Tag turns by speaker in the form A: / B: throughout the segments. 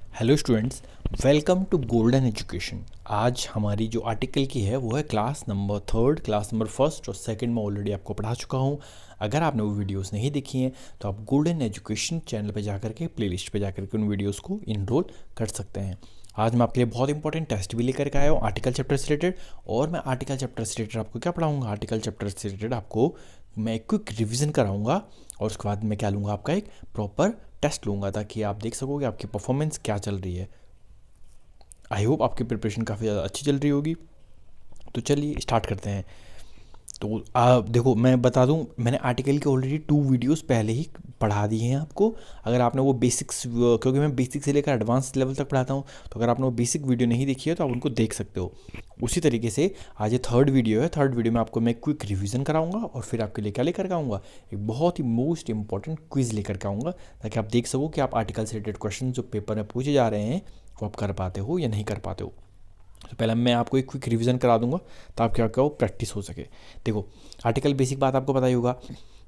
A: Hello students, welcome to golden education. आज हमारी जो आर्टिकल की है वो है class number third, class number first और सेकंड में ऑलरेडी आपको पढ़ा चुका हूँ। अगर आपने वो वीडियोस नहीं देखी हैं तो आप गोल्डन एजुकेशन चैनल पे जाकर के प्लेलिस्ट पे जाकर के उन वीडियोस को इनरोल कर सकते हैं। आज मैं आपके लिए बहुत इंपॉर्टेंट टेस्ट भी लेकर के आया हूँ आर्टिकल चैप्टर से रिलेटेड। और मैं आर्टिकल चैप्टर से रिलेटेड आपको क्या पढ़ाऊँगा, आर्टिकल चैप्टर से रिलेटेड आपको मैं एक क्विक रिविज़न कराऊँगा और उसके बाद मैं क्या लूँगा, आपका एक प्रॉपर टेस्ट लूँगा ताकि आप देख सकोगे आपकी परफॉर्मेंस क्या चल रही है। आई होप आपकी प्रिपरेशन काफ़ी ज़्यादा अच्छी चल रही होगी। तो चलिए स्टार्ट करते हैं। तो देखो, मैं बता दूं, मैंने आर्टिकल के ऑलरेडी 2 वीडियोस पहले ही पढ़ा दिए हैं आपको। अगर आपने वो बेसिक्स, क्योंकि मैं बेसिक से लेकर एडवांस लेवल तक पढ़ाता हूँ, तो अगर आपने वो बेसिक वीडियो नहीं देखी है तो आप उनको देख सकते हो। उसी तरीके से आज ये थर्ड वीडियो है। थर्ड वीडियो में आपको मैं क्विक रिवीजन कराऊंगा और फिर आपके लिए क्या लेकर आऊँगा, एक बहुत ही मोस्ट इंपॉर्टेंट क्विज लेकर के आऊँगा ताकि आप देख सको कि आप आर्टिकल से रिलेटेड क्वेश्चन जो पेपर में पूछे जा रहे हैं वो आप कर पाते हो या नहीं कर पाते हो। तो पहले मैं आपको एक क्विक रिवीजन करा दूंगा तो आप क्या क्या प्रैक्टिस हो सके। देखो, आर्टिकल बेसिक बात आपको पता ही होगा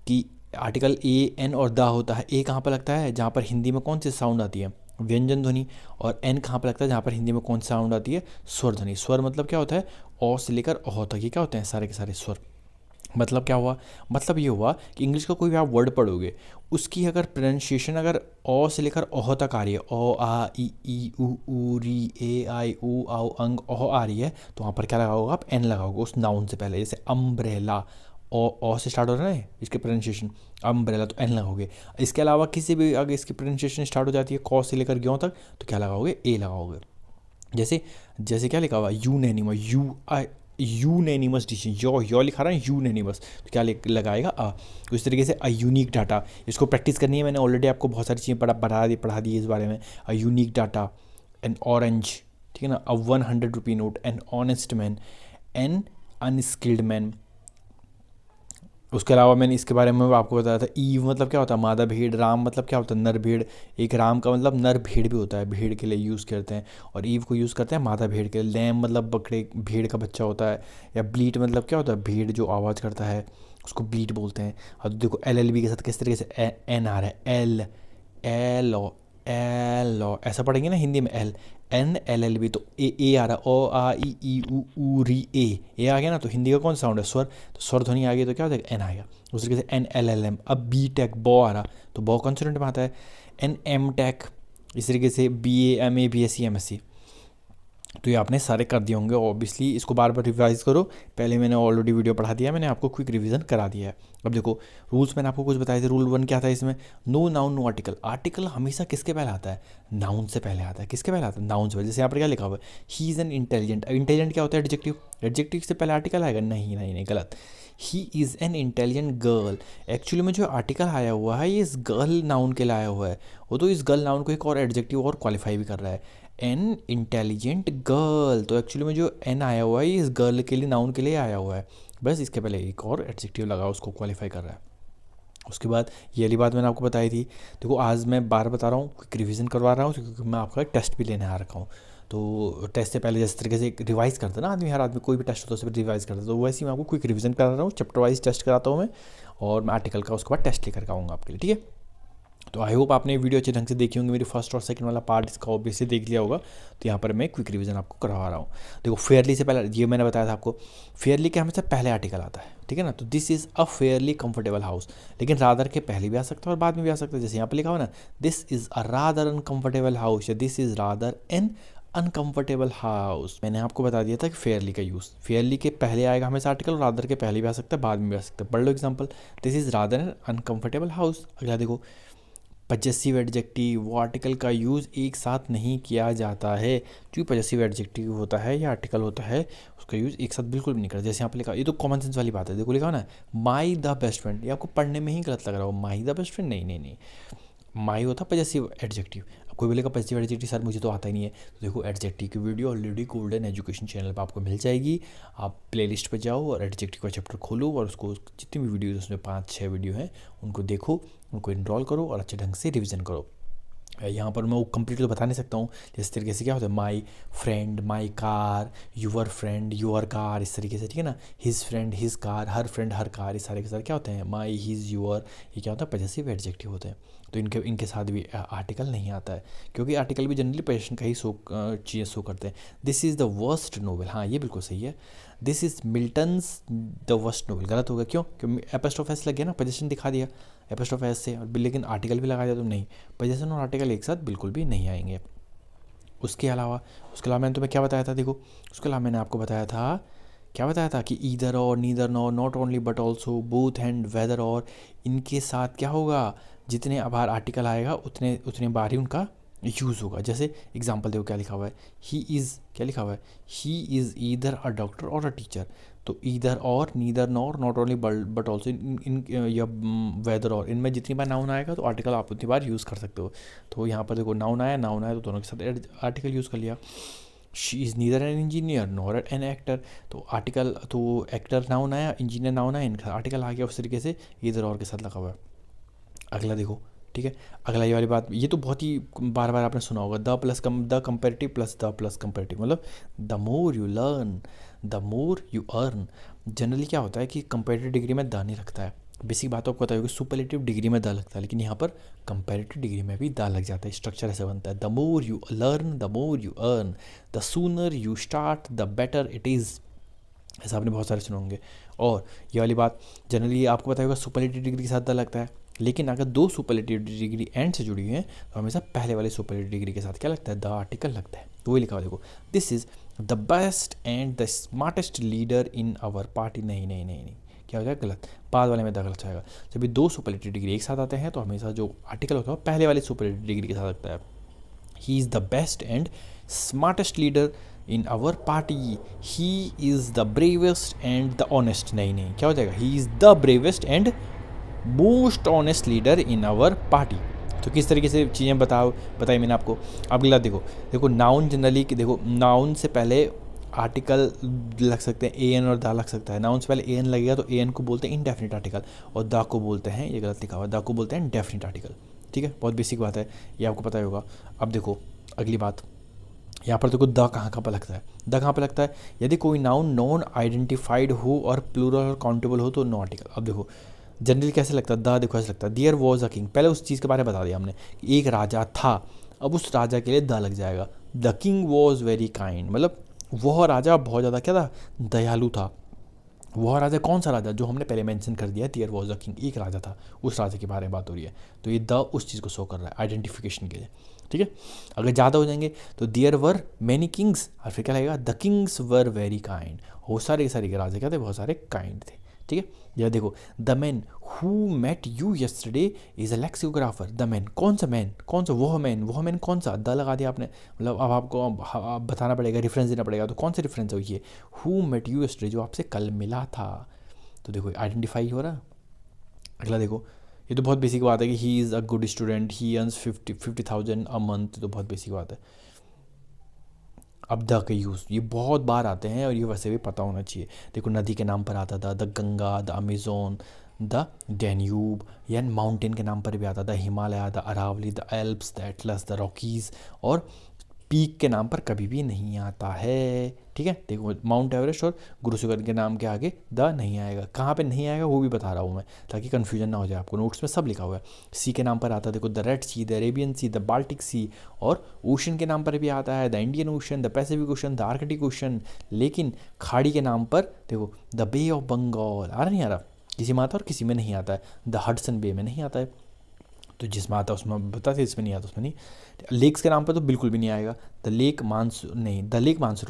A: कि आर्टिकल ए एन और द होता है। ए कहाँ पर लगता है, जहाँ पर हिंदी में कौन सी साउंड आती है, व्यंजन ध्वनि। और एन कहाँ पर लगता है, जहाँ पर हिंदी में कौन सी साउंड आती है, स्वर ध्वनि। स्वर मतलब क्या होता है, अ से लेकर अ तक ये क्या होते हैं, सारे के सारे स्वर। मतलब क्या हुआ, मतलब ये हुआ कि इंग्लिश का कोई भी आप वर्ड पढ़ोगे उसकी अगर प्रोनाउंसिएशन अगर अ से लेकर अह तक आ रही है, अ आ ई उ री ए आई ऊ आउ अंग अह आ रही है, तो वहाँ पर क्या लगाओगे, आप एन लगाओगे उस नाउन से पहले। जैसे अम्ब्रेला, अ से स्टार्ट हो रहा है इसके प्रोनाउंसिएशन, अम्ब्रेला तो एन लगाओगे। इसके अलावा किसी भी अगर इसकी प्रोनाउंसिएशन स्टार्ट हो जाती है क से लेकर ग्यों तक, तो क्या लगाओगे, ए लगाओगे। जैसे जैसे क्या लिखा हुआ, यूनैनिमस, यूनैनिमस डिसीजन, यो लिखा रहा है यूनैनिमस, तो क्या लगाएगा, आ। उस तरीके से अ यूनिक डाटा, इसको प्रैक्टिस करनी है। मैंने ऑलरेडी आपको बहुत सारी चीज़ें पढ़ा दी इस बारे में। A unique data, an orange, ठीक है ना, a 100 rupee note, an honest man, an unskilled man. उसके अलावा मैंने इसके बारे में आपको बताया था, ईव मतलब क्या होता है, मादा भेड़। राम मतलब क्या होता है, नर भेड़। एक राम का मतलब नर भेड़ भी होता है, भेड़ के लिए यूज़ करते हैं। और ईव को यूज़ करते हैं मादा भेड़ के लिए। लैम मतलब बकरे, भेड़ का बच्चा होता है। या ब्लीट मतलब क्या होता है, भेड़ जो आवाज़ करता है उसको ब्लीट बोलते हैं। और देखो एल एल बी के साथ किस तरीके से एन आ रहा है, L L O, L O, ऐसा पढ़ेंगे ना हिंदी में, L N L L B. तो ए आ रहा है, ओ आ ई ऊ री ए आ गया ना, तो हिंदी का कौन सा साउंड है, स्वर। तो स्वर ध्वनि आ गई तो क्या हो जाएगा, एन आएगा। उस तरीके से एन एल एल एम। अब बी टेक, बॉ आ रहा, तो बॉ कॉन्सोनेंट में आता है। एन एम टेक, इस तरीके से B A M A B S C M S C. तो ये आपने सारे कर दिए होंगे ऑब्वियसली। इसको बार बार रिवाइज करो, पहले मैंने ऑलरेडी वीडियो पढ़ा दिया, मैंने आपको क्विक रिवीजन करा दिया है। अब देखो, रूल्स मैंने आपको कुछ बताए थे। रूल 1 क्या था इसमें, no noun no article. Article हमेशा किसके पहले आता है, नाउन से पहले आता है। किसके पहले आता है, नाउन से पहले। जैसे यहाँ पर क्या लिखा हुआ है, he is an intelligent. Intelligent क्या होता है, एडजेक्टिव। एडजेक्टिव से पहले आर्टिकल आएगा, नहीं नहीं नहीं, गलत। He is an intelligent girl. Actually में जो आर्टिकल आया हुआ है ये इस गर्ल नाउन के लिए आया हुआ है। वो तो इस गर्ल नाउन को एक और एडजेक्टिव और क्वालिफाई भी कर रहा है, एन इंटेलिजेंट गर्ल। तो एक्चुअली में जो एन आया हुआ है ये इस गर्ल के लिए, नाउन के लिए आया हुआ है। बस इसके पहले एक और एडजेक्टिव लगा उसको क्वालिफाई कर रहा है। उसके बाद ये वाली बात मैंने आपको बताई थी। देखो, आज मैं बार बता रहा हूँ, क्विक रिवीजन करवा रहा हूँ क्योंकि मैं आपका टेस्ट भी लेने आ रखा हूँ। तो टेस्ट से पहले जिस तरीके से रिवाइज करता है ना आदमी, हर आदमी कोई भी टेस्ट होता है उससे रिवाइज करता है, तो वैसे ही मैं आपको क्विक रिवीजन करा रहा हूँ। चैप्टर वाइज टेस्ट कराता हूँ मैं, और मैं आर्टिकल का उसके बाद टेस्ट लेकर आऊँगा आपके लिए, ठीक है। तो आई होप आपने वीडियो अच्छे ढंग से देखी होंगी। मेरी फर्स्ट और सेकंड वाला पार्ट इसका ऑब्वियसली देख लिया होगा। तो यहाँ पर मैं क्विक रिवीजन आपको करवा रहा हूँ। देखो, फेयरली से पहले ये मैंने बताया था आपको, फेयरली के हमेशा पहले आर्टिकल आता है, ठीक है ना। तो this is a fairly comfortable house, लेकिन रादर के पहले भी आ सकता है और बाद में भी आ सकता है। जैसे यहाँ पर लिखा हुआ ना, this is a rather uncomfortable house, या this is rather an uncomfortable house. मैंने आपको बता दिया था कि फेयरली का यूज़, फेयरली के पहले आएगा हमेशा आर्टिकल, और रादर के पहले भी आ सकता है, बाद में भी आ सकता है। पढ़ लो example, this is rather an uncomfortable house. अगला देखो, पजेसिव एडजेक्टिव, वो आर्टिकल का यूज़ एक साथ नहीं किया जाता है। जो पजेसिव एडजेक्टिव होता है या आर्टिकल होता है उसका यूज़ एक साथ बिल्कुल भी नहीं करता। जैसे यहाँ पे लिखा, ये तो कॉमन सेंस वाली बात है। देखो लिखा हो ना, माई द बेस्ट फ्रेंड, ये आपको पढ़ने में ही गलत लग रहा हो, माई द बेस्ट फ्रेंड, नहीं नहीं नहीं, माई होता पजेसिव एडजेक्टिव। अब कोई बोलेगा पजेसिव एडजेक्टिव सर मुझे तो आता ही नहीं है, तो देखो एडजेक्टिव की video already golden education channel पर आपको मिल जाएगी। आप प्लेलिस्ट पर जाओ और एडजेक्टिव का चैप्टर खोलो और उसको जितनी भी वीडियो उसमें 5-6 वीडियो हैं उनको देखो, उनको इनरोल करो और अच्छे ढंग से रिविज़न करो। यहाँ पर मैं वो कंप्लीट तो बता नहीं सकता हूँ। जिस तरीके से क्या होता है, my friend, my car, your friend, your car, इस तरीके से, ठीक है ना। His friend, his car, her friend, her car, इस सारे के सारे क्या होते हैं, माई, हिज, यूअर, ये क्या होता है, पजेसिव एडजेक्टिव होते हैं। तो इनके इनके साथ भी आर्टिकल नहीं आता है, क्योंकि आर्टिकल भी जनरली पोजीशन का ही चीज़ें शो करते हैं। This is the worst novel, हाँ ये बिल्कुल सही है। This is Milton's the worst novel, गलत होगा, क्यों? क्योंकि एपोस्ट्रोफ एस लग गया ना, पोजीशन दिखा दिया एपोस्ट्रोफ एस से, लेकिन आर्टिकल भी लगा दिया तो नहीं, पोजीशन और आर्टिकल एक साथ बिल्कुल भी नहीं आएंगे। उसके अलावा मैंने तुम्हें क्या बताया था, देखो उसके अलावा मैंने आपको बताया था, क्या बताया था कि ईदर और, neither nor, not only but also, both and, whether और, इनके साथ क्या होगा, जितने बार आर्टिकल आएगा उतने उतने बार ही उनका यूज़ होगा। जैसे एग्जांपल देखो क्या लिखा हुआ है, ही इज़, क्या लिखा हुआ है, he is either a doctor or a teacher. तो ईदर और, neither nor, not only but also, इन या वेदर और, इनमें जितनी बार नाउन आएगा तो आर्टिकल आप उतनी बार यूज़ कर सकते हो। तो यहाँ पर देखो नाउन आया तो दोनों के साथ आर्टिकल यूज़ कर लिया। She is neither an engineer nor an actor, तो आर्टिकल, तो एक्टर नाउन आया, इंजीनियर नाउन आया, इनका आर्टिकल आ गया उस तरीके से ईदर और के साथ लगा हुआ है। अगला देखो, ठीक है, अगला ये वाली बात, ये तो बहुत ही बार बार आपने सुना होगा, the comparative plus the plus comparative, मतलब the more you learn the more you earn. Generally क्या होता है कि कंपेरेटिव डिग्री में द नहीं लगता है, बेसिक बात आपको पता होगी, सुपरलेटिव डिग्री में द लगता है, लेकिन यहाँ पर कंपेरेटिव डिग्री में भी द लग जाता है। स्ट्रक्चर ऐसे बनता है, the more you learn the more you earn, the sooner you start the better it is, ऐसा आपने बहुत सारे सुने होंगे। और ये वाली बात जनरली आपको पता होगा, सुपरलेटिव डिग्री के साथ द लगता है, लेकिन अगर दो सुपरलेटिव डिग्री एंड से जुड़ी हुई है तो हमेशा पहले वाले सुपरलेटिव डिग्री के साथ क्या लगता है, द आर्टिकल लगता है। तो वही लिखा हुआ देखो, this is the best and the smartest leader in our party. नहीं नहीं नहीं नहीं, क्या हो जाएगा, गलत, बाद वाले में द गलत जाएगा। जब भी दो सुपरलेटिव डिग्री एक साथ आते हैं तो हमेशा जो आर्टिकल होता है पहले वाले सुपरलेटिव डिग्री के साथ लगता है। He is the best and smartest leader in our party, he is the bravest and the honest. नहीं नहीं, क्या हो जाएगा, he is the bravest and most honest leader in our party. तो किस तरीके से चीज़ें बताई मैंने आपको। अब अगला देखो नाउन जनरली कि देखो नाउन से पहले आर्टिकल लग सकते हैं, ए एन और द लग सकता है। नाउन से पहले ए एन लगेगा तो ए एन को बोलते हैं इंडेफिनिट आर्टिकल, और द को बोलते हैं, ये गलत लिखा हुआ है, द को बोलते हैं डेफिनिट आर्टिकल। ठीक है, बहुत बेसिक बात है, ये आपको पता ही होगा। अब देखो अगली बात, यहाँ पर देखो द कहाँ पर लगता है, द कहाँ पर लगता है, यदि कोई नाउन नॉन आइडेंटिफाइड हो और प्लूरल और काउंटेबल हो तो नो आर्टिकल। अब देखो जनरली कैसे लगता है, द देखो ऐसे लगता है, देयर वॉज अ किंग, पहले उस चीज़ के बारे में बता दिया हमने कि एक राजा था, अब उस राजा के लिए द लग जाएगा। The king was very kind, मतलब वह राजा बहुत ज़्यादा क्या था, दयालु था। वह राजा कौन सा राजा, जो हमने पहले मेंशन कर दिया, देयर वॉज अ किंग, एक राजा था, उस राजा के बारे में बात हो रही है। तो ये द उस चीज़ को शो कर रहा है आइडेंटिफिकेशन के लिए। ठीक है, अगर ज़्यादा हो जाएंगे तो देयर वर मैनी किंग्स, और फिर क्या लगेगा, the Kings were very kind, बहुत सारे राजा क्या थे, बहुत सारे काइंड थे। ठीक है, यह देखो the man who met you yesterday is a lexicographer. The man, कौन सा मैन, कौन सा, वह मैन कौन सा, द लगा दिया आपने, मतलब अब आपको अब बताना पड़ेगा, रेफरेंस देना पड़ेगा। तो कौन सा रेफरेंस है ये, हु मेट यू यस्टरडे, जो आपसे कल मिला था। तो देखो आइडेंटिफाई हो रहा। अगला देखो, ये तो बहुत बेसिक बात है कि he is a good student, he earns 50,000 a month, तो बहुत बेसिक बात है। अब द का यूज़ ये बहुत बार आते हैं और ये वैसे भी पता होना चाहिए। देखो नदी के नाम पर आता था the Ganga, the Amazon, the Danube, या माउंटेन के नाम पर भी आता था Himalaya, the Aravalli, the Alps, the Atlas, the Rockies, और पीक के नाम पर कभी भी नहीं आता है। ठीक है, देखो माउंट एवरेस्ट और गुरु शिखर के नाम के आगे द नहीं आएगा, कहाँ पे नहीं आएगा वो भी बता रहा हूँ मैं, ताकि कन्फ्यूजन ना हो जाए आपको। नोट्स में सब लिखा हुआ है। सी के नाम पर आता है देखो the Red Sea, the Arabian Sea, the Baltic Sea, और ओशन के नाम पर भी आता है the Indian Ocean, the Pacific Ocean, the Arctic Ocean. लेकिन खाड़ी के नाम पर देखो द बे ऑफ बंगाल, आ रहा नहीं आ रहा, किसी में आता है और किसी में नहीं आता है। द हडसन बे में नहीं आता है, तो जिसमें आता है उसमें बताते, इसमें नहीं आता, उसमें नहीं। लेक्स के नाम पर तो बिल्कुल भी नहीं आएगा। द लेक मानसरोवर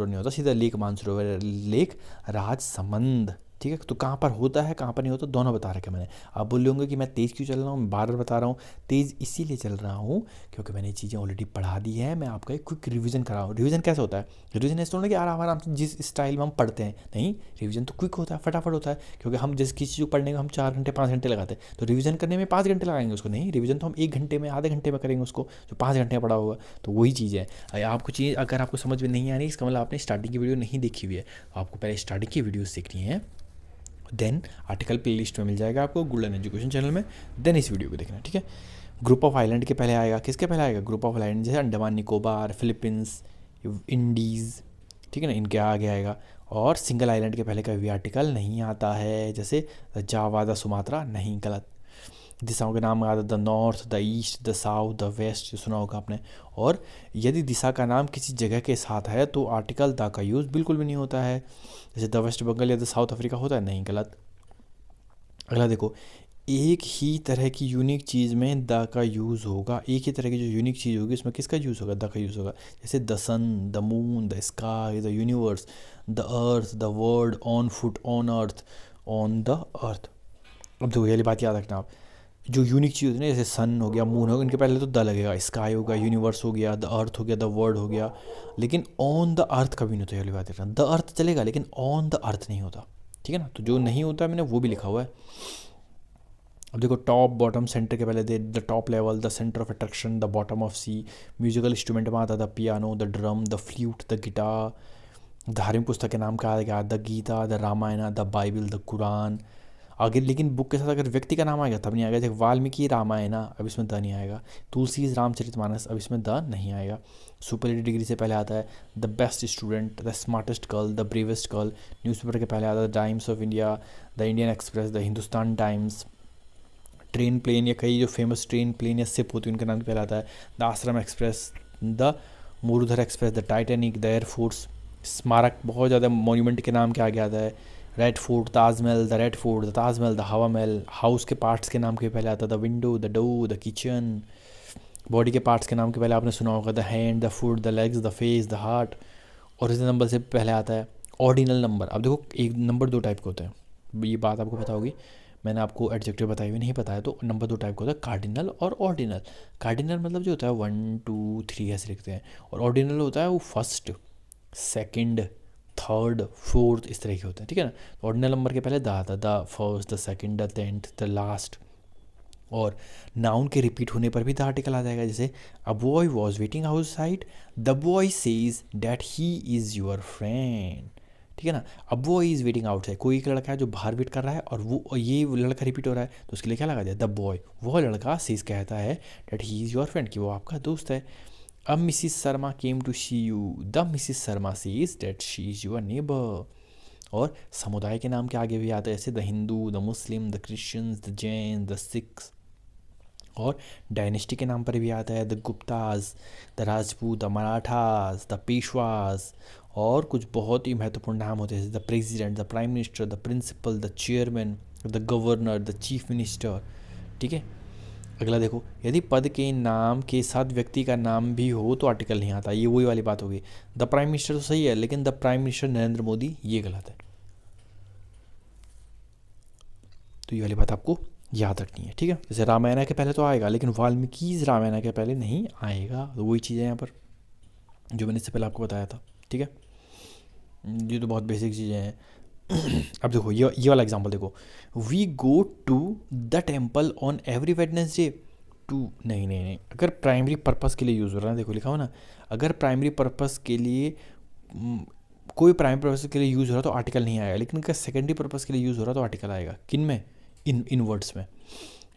A: नहीं होता, सीधा लेक मानसरोवर, लेक राजसमंद। ठीक है, तो कहाँ पर होता है कहाँ पर नहीं होता दोनों बता रखे मैंने। आप बोल होंगे कि मैं तेज़ क्यों चल रहा हूँ, मैं बार बार बता रहा हूँ, तेज़ इसीलिए चल रहा हूँ क्योंकि मैंने चीज़ें ऑलरेडी पढ़ा दी हैं। मैं आपका एक क्विक रिवीजन करा हूँ। रिवीजन कैसे होता है, रिवीजन ऐसे होना कि आराम से जिस स्टाइल में हम पढ़ते हैं, नहीं, रिवीजन तो क्विक होता है, फटाफट होता है। क्योंकि हम जिस किसी चीज़ को पढ़ने में हम 4 घंटे 5 घंटे लगाते हैं, तो रिवीजन करने में 5 घंटे लगाएंगे उसको, नहीं, रिवीजन तो हम 1 घंटे में, आधे घंटे में करेंगे उसको, जो 5 घंटे में पढ़ा होगा। तो वही चीज़ है। आपको चीज़ अगर आपको समझ में नहीं आ रही, इसका मतलब आपने स्टार्टिंग की वीडियो नहीं देखी हुई है, तो आपको पहले स्टार्टिंग की वीडियोज़ देखनी है, देन आर्टिकल प्लेलिस्ट में मिल जाएगा आपको गोल्डन एजुकेशन चैनल में, देन इस वीडियो को देखना। ठीक है, ग्रुप ऑफ आइलैंड के पहले आएगा, किसके पहले आएगा, ग्रुप ऑफ आइलैंड, जैसे अंडमान निकोबार, फिलीपींस, इंडीज़, ठीक है ना, इनके आगे आएगा। और सिंगल आइलैंड के पहले कभी भी आर्टिकल नहीं आता है, जैसे जावा, द सुमात्रा, नहीं, गलत। दिशाओं के नाम आता है the north, the east, the south, the west, जो सुना होगा आपने। और यदि दिशा का नाम किसी जगह के साथ है तो आर्टिकल द का यूज़ बिल्कुल भी नहीं होता है। जैसे द वेस्ट बंगाल या द साउथ अफ्रीका होता है, नहीं, गलत। अगला देखो, एक ही तरह की यूनिक चीज़ में द का यूज़ होगा। एक ही तरह की जो यूनिक चीज़ होगी उसमें किसका यूज़ होगा? द का यूज़ होगा। जैसे the sun, the moon, the sky, the universe, the earth, the world, on foot, on earth, on the earth. अब देखो ये वाली बात याद रखना आप, जो यूनिक चीज़ होती है ना, जैसे सन हो गया, मून हो गया, इनके पहले तो द लगेगा। स्काई हो गया, यूनिवर्स हो गया, द अर्थ हो गया, द वर्ल्ड हो गया, लेकिन ऑन द अर्थ कभी नहीं होता। ये वाली बात रखना, द अर्थ चलेगा लेकिन ऑन द अर्थ नहीं होता, ठीक है ना। तो जो नहीं होता है मैंने वो भी लिखा हुआ है। अब देखो, टॉप, बॉटम, सेंटर के पहले दे the top level, the centre of attraction, the bottom of sea. Musical instrument में आता the piano, the drum, the flute, the guitar. धार्मिक पुस्तक के नाम क्या आ गया? The Gita, the Ramayan, the Bible, the Quran. आगे लेकिन बुक के साथ अगर व्यक्ति का नाम आएगा तब नहीं आएगा। जैसे वाल्मीकि रामायण, अब इसमें द नहीं आएगा। तुलसी रामचरितमानस, अब इसमें द नहीं आएगा। सुपरलेटिव डिग्री से पहले आता है the best student, the smartest girl, the bravest girl. Newspaper के पहले आता है the Times of India, the Indian Express, the Hindustan Times. Train, plane या कई जो फेमस ट्रेन, प्लेन या शिप होती है उनका नाम पहले आता है the Ashram Express, the Marudhar Express, the Titanic, the Air Force. स्मारक, बहुत ज़्यादा मॉन्यूमेंट के नाम क्या आगे आता है? Red fort, Taj Mahal, the red fort, the Taj Mahal, the हवा महल। हाउस के पार्ट्स के नाम के पहले आता है the window, the door, the kitchen. Body के पार्ट्स के नाम के पहले आपने सुना होगा the hand, the foot, the legs, the face, the heart. Original number से पहले आता है ऑर्डिनल नंबर। अब देखो, एक नंबर दो टाइप के होते हैं, ये बात आपको पता होगी, मैंने आपको एडजेक्टिव बताई हुई नहीं पता है तो नंबर दो टाइप का होता है, कार्डिनल और ऑर्डिनल। कार्डिनल मतलब जो होता है 1 2 3 ऐसे लिखते हैं, और ऑर्डिनल होता है वो फर्स्ट, सेकंड, थर्ड, फोर्थ, इस तरह के होते हैं, ठीक है ना। तो ऑर्डिनल नंबर के पहले द आता है, the first, the second, the 10th, the last. और नाउन के रिपीट होने पर भी द आर्टिकल आ जाएगा। जैसे a boy was waiting outside, the boy says that he is your friend, ठीक है ना। अब वो इज़ वेटिंग आउटसाइड, कोई एक लड़का है जो बाहर वेट कर रहा है और वो ये लड़का रिपीट हो रहा है, तो उसके लिए क्या लगा दिया? The boy. वो लड़का सेज कहता है that he is your friend, कि वो आपका दोस्त है। अब Mrs Sharma came to see you, the Mrs Sharma says that she is your neighbour. और समुदाय के नाम के आगे भी आते हैं, जैसे the Hindu, the Muslim, the Christians, the Jain, the Sikhs. और डायनेस्टी के नाम पर भी आता है the Guptas, the Rajput, the Marathas, the Peshwas. और कुछ बहुत ही महत्वपूर्ण नाम होते हैं, जैसे the president, the prime minister, the principal, the chairman, the governor, the chief minister, ठीक है। अगला देखो, यदि पद के नाम के साथ व्यक्ति का नाम भी हो तो आर्टिकल नहीं आता। ये वही वाली बात होगी, द प्राइम मिनिस्टर तो सही है लेकिन the prime minister Narendra Modi, ये गलत है। तो ये वाली बात आपको याद रखनी है, ठीक है। जैसे रामायण के पहले तो आएगा लेकिन वाल्मीकि रामायण के पहले नहीं आएगा। तो वही चीज़ है यहाँ पर जो मैंने इससे पहले आपको बताया था, ठीक है। ये तो बहुत बेसिक चीज़ें हैं। अब देखो, ये वाला एग्जांपल देखो, we go to the temple on every Wednesday to. नहीं नहीं नहीं, अगर प्राइमरी पर्पस के लिए यूज़ हो रहा है, देखो लिखा हो ना, अगर प्राइमरी पर्पस के लिए कोई प्राइमरी पर्पस के लिए यूज़ हो रहा तो आर्टिकल नहीं आएगा, लेकिन अगर सेकेंडरी पर्पस के लिए यूज़ हो रहा तो आर्टिकल आएगा। किन में? इन वर्ड्स में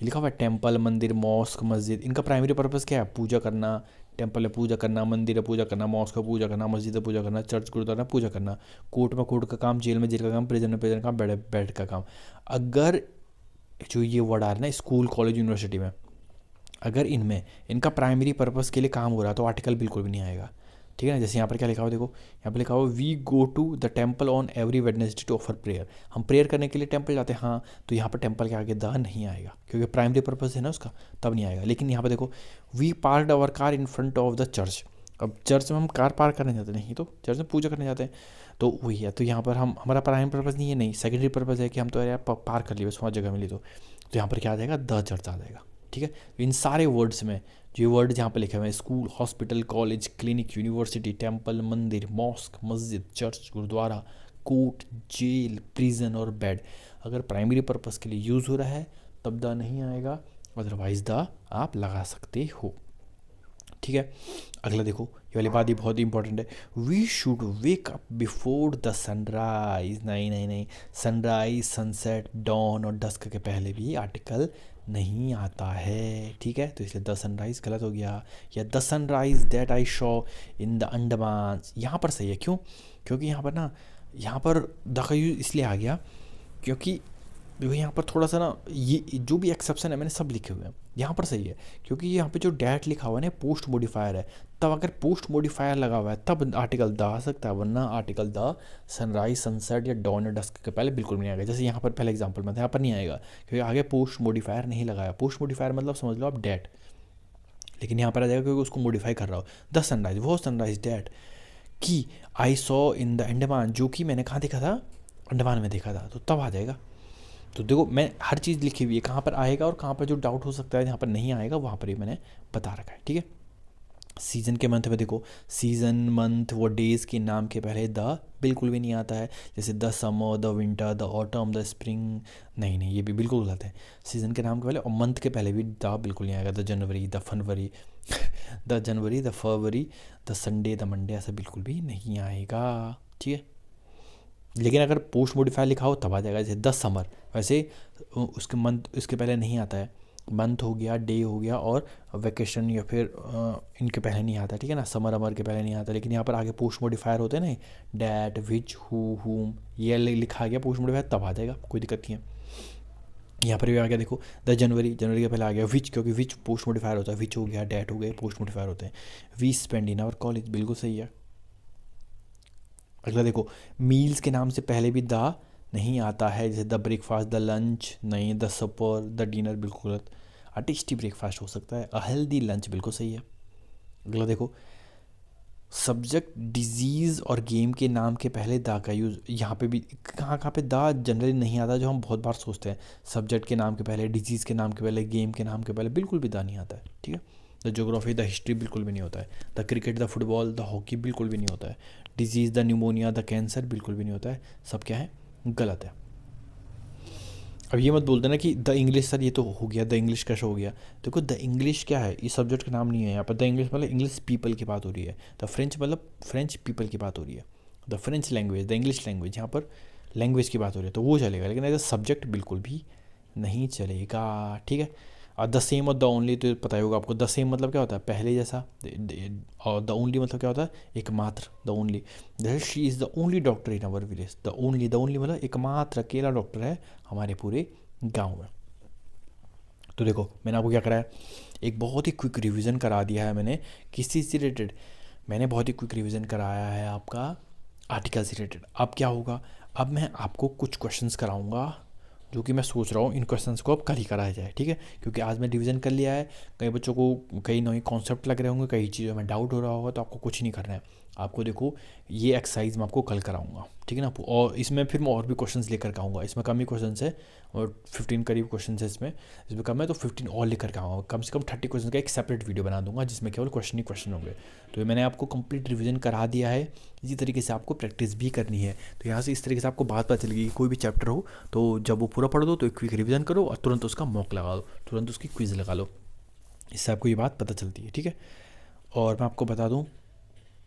A: लिखा हुआ है टेम्पल, मंदिर, मॉस्क, मस्जिद। इनका प्राइमरी पर्पस क्या है? पूजा करना। टेम्पल है पूजा करना, मंदिर है पूजा करना, मॉस्क है पूजा करना, मस्जिद है पूजा करना, चर्च गुरुद्वारा पूजा करना, कोर्ट में कोर्ट का काम, जेल में जेल का काम, प्रिजन में प्रिजन का काम, बेड का काम। अगर जो ये वर्ड आ रहा है ना स्कूल, कॉलेज, यूनिवर्सिटी में, अगर इनमें इनका प्राइमरी पर्पस के लिए काम हो रहा है तो आर्टिकल बिल्कुल भी नहीं आएगा, ठीक है ना। जैसे यहाँ पर क्या लिखा हुआ, देखो यहाँ पर लिखा हुआ we go to the temple on every Wednesday to offer prayer. हम प्रेयर करने के लिए टेम्पल जाते हैं, हाँ, तो यहाँ पर टेम्पल के आगे द नहीं आएगा क्योंकि प्राइमरी पर्पस है ना उसका, तब नहीं आएगा। लेकिन यहाँ पर देखो, we parked our car in front of the church. अब चर्च में हम कार पार्क करने जाते नहीं, तो चर्च में पूजा करने जाते हैं, तो वही है। तो यहाँ पर हम, हमारा प्राइमरी पर्पस नहीं है, नहीं, सेकेंडरी पर्पस है कि हम तो यार पार्क कर लिए बस, वहाँ जगह मिली तो यहाँ पर क्या आ जाएगा? द चर्च आ जाएगा, ठीक है। इन सारे वर्ड्स में जो वर्ड जहाँ पे लिखे हुए हैं, school, hospital, college, clinic, university, temple, मंदिर, मॉस्क, मस्जिद, church, gurdwara, court, jail, prison और बेड, अगर प्राइमरी पर्पस के लिए यूज़ हो रहा है तब द नहीं आएगा, अदरवाइज द आप लगा सकते हो, ठीक है। अगला देखो, ये वाली बात ही बहुत ही इंपॉर्टेंट है, we should wake up before the sunrise. नहीं नहीं नहीं, सनराइज, सनसेट, डॉन और डस्क के पहले भी आर्टिकल नहीं आता है, ठीक है। तो इसलिए द सनराइज गलत हो गया, या the sunrise that I Shaw in the Andaman, यहाँ पर सही है। क्यों? क्योंकि यहाँ पर ना, यहाँ पर द का यूज इसलिए आ गया क्योंकि देखो यहाँ पर थोड़ा सा ना, ये जो भी एक्सेप्शन है मैंने सब लिखे हुए हैं, यहाँ पर सही है, क्योंकि यहाँ पे जो डैट लिखा हुआ है ना पोस्ट मॉडिफायर है, तब अगर पोस्ट मॉडिफायर लगा हुआ है तब आर्टिकल द आ सकता है, वरना आर्टिकल द सनराइज सनसेट या डॉन या डस्क के पहले बिल्कुल भी नहीं आएगा। जैसे यहाँ पर पहले एग्जाम्पल में था, यहाँ पर नहीं आएगा क्योंकि आगे पोस्ट मॉडिफायर नहीं लगाया। पोस्ट मॉडिफायर मतलब समझ लो आप डैट, लेकिन यहाँ पर आ जाएगा क्योंकि उसको मॉडिफाई कर रहा हो। द सनराइज, वो सनराइज डैट कि I saw in the Andaman, जो कि मैंने कहाँ देखा था, अंडमान में देखा था, तो तब आ जाएगा। तो देखो मैं हर चीज़ लिखी हुई है, कहाँ पर आएगा और कहाँ पर जो डाउट हो सकता है जहाँ पर नहीं आएगा वहाँ पर ही मैंने बता रखा है, ठीक है। सीज़न के मंथ में देखो, सीज़न मंथ वो डेज़ के नाम के पहले द बिल्कुल भी नहीं आता है, जैसे the summer, the winter, the autumn, the spring, नहीं नहीं, ये भी बिल्कुल गलत है। सीज़न के नाम के पहले और मंथ के पहले भी द बिल्कुल नहीं आएगा, the January, the February the January, the February, the Sunday, the Monday, ऐसा बिल्कुल भी नहीं आएगा, ठीक है। लेकिन अगर पोस्ट मॉडिफायर लिखा हो तब आ जाएगा, जैसे द समर, वैसे उसके मंथ इसके पहले नहीं आता है, मंथ हो गया, डे हो गया और वेकेशन या फिर इनके पहले नहीं आता, ठीक है ना, समर अमर के पहले नहीं आता। लेकिन यहाँ पर आगे पोस्ट मॉडिफायर होते हैं ना, डैट, विच, हु, हुम, ये लिखा गया पोस्ट मॉडिफायर तब आ जाएगा, कोई दिक्कत नहीं है। यहाँ पर भी आ गया देखो, द जनवरी, जनवरी के पहले आ गया विच, क्योंकि विच पोस्ट मॉडिफायर होता है, विच हो गया, डैट हो गए, पोस्ट मॉडिफायर होते हैं। We spend in our college, बिल्कुल सही है। अगला देखो, मील्स के नाम से पहले भी द नहीं आता है, जैसे द ब्रेकफास्ट, द लंच नहीं, द सपर, द डिनर बिल्कुल गलत। अ टेस्टी ब्रेकफास्ट हो सकता है, अ हेल्दी लंच बिल्कुल सही है। अगला देखो, सब्जेक्ट, डिजीज़ और गेम के नाम के पहले द का यूज़, यहाँ पे भी कहाँ कहाँ पे द जनरली नहीं आता, जो हम बहुत बार सोचते हैं। सब्जेक्ट के नाम के पहले, डिजीज़ के नाम के पहले, गेम के नाम के पहले बिल्कुल भी द नहीं आता है, ठीक है। द ज्योग्राफी, द हिस्ट्री बिल्कुल भी नहीं होता है। The cricket, the football, the hockey बिल्कुल भी नहीं होता है। Disease, the pneumonia, the cancer बिल्कुल भी नहीं होता है, सब क्या है, गलत है। अब ये मत बोल देना कि द इंग्लिश सर ये तो हो गया, द इंग्लिश कैसे हो गया। देखो द इंग्लिश क्या है, इस सब्जेक्ट का नाम नहीं है यहाँ पर। द इंग्लिश मतलब इंग्लिश पीपल की बात हो रही है, द फ्रेंच मतलब फ्रेंच पीपल की बात हो रही है, the French language, the English language, यहाँ पर लैंग्वेज की बात हो रही है तो वो चलेगा, लेकिन एज अ सब्जेक्ट बिल्कुल भी नहीं चलेगा, ठीक है। और द सेम और द ओनली तो पता ही होगा आपको। द सेम मतलब क्या होता है, पहले जैसा, और द ओनली मतलब क्या होता है, एकमात्र, द ओनली। जैसे she is the only doctor in our village, the only, the only मतलब एकमात्र अकेला डॉक्टर है हमारे पूरे गांव में। तो देखो मैंने आपको क्या कराया, एक बहुत ही क्विक रिवीजन करा दिया है मैंने, किस चीज़ से रिलेटेड, मैंने बहुत ही क्विक रिवीजन कराया है आपका आर्टिकल से रिलेटेड। अब क्या होगा, अब मैं आपको कुछ क्वेश्चंस कराऊंगा जो कि मैं सोच रहा हूँ इन क्वेश्चंस को अब कल ही कराया जाए, ठीक है। क्योंकि आज मैं रिवीजन कर लिया है, कई बच्चों को कई नए कॉन्सेप्ट लग रहे होंगे, कई चीज़ों में डाउट हो रहा होगा, तो आपको कुछ नहीं करना है। आपको देखो ये एक्सरसाइज मैं आपको कल कराऊंगा, ठीक है ना। और इसमें फिर मैं और भी क्वेश्चंस लेकर के आऊँगा, इसमें कम ही क्वेश्चन है और 15 करीब क्वेश्चन है इसमें कम है, तो 15 और लेकर के आऊँगा, कम से कम 30 क्वेश्चन का एक सेपरेट वीडियो बना दूंगा जिसमें केवल क्वेश्चन ही क्वेश्चन होंगे। तो ये मैंने आपको कंप्लीट रिवीजन करा दिया है, इसी तरीके से आपको प्रैक्टिस भी करनी है। तो यहाँ से इस तरीके से आपको बात पता चलेगी, कोई भी चैप्टर हो तो जब वो पूरा पढ़ दो तो एक क्विक रिवीजन करो और तुरंत उसका मॉक लगा दो, तुरंत उसकी क्विज़ लगा लो, इससे आपको ये बात पता चलती है, ठीक है। और मैं आपको बता दूँ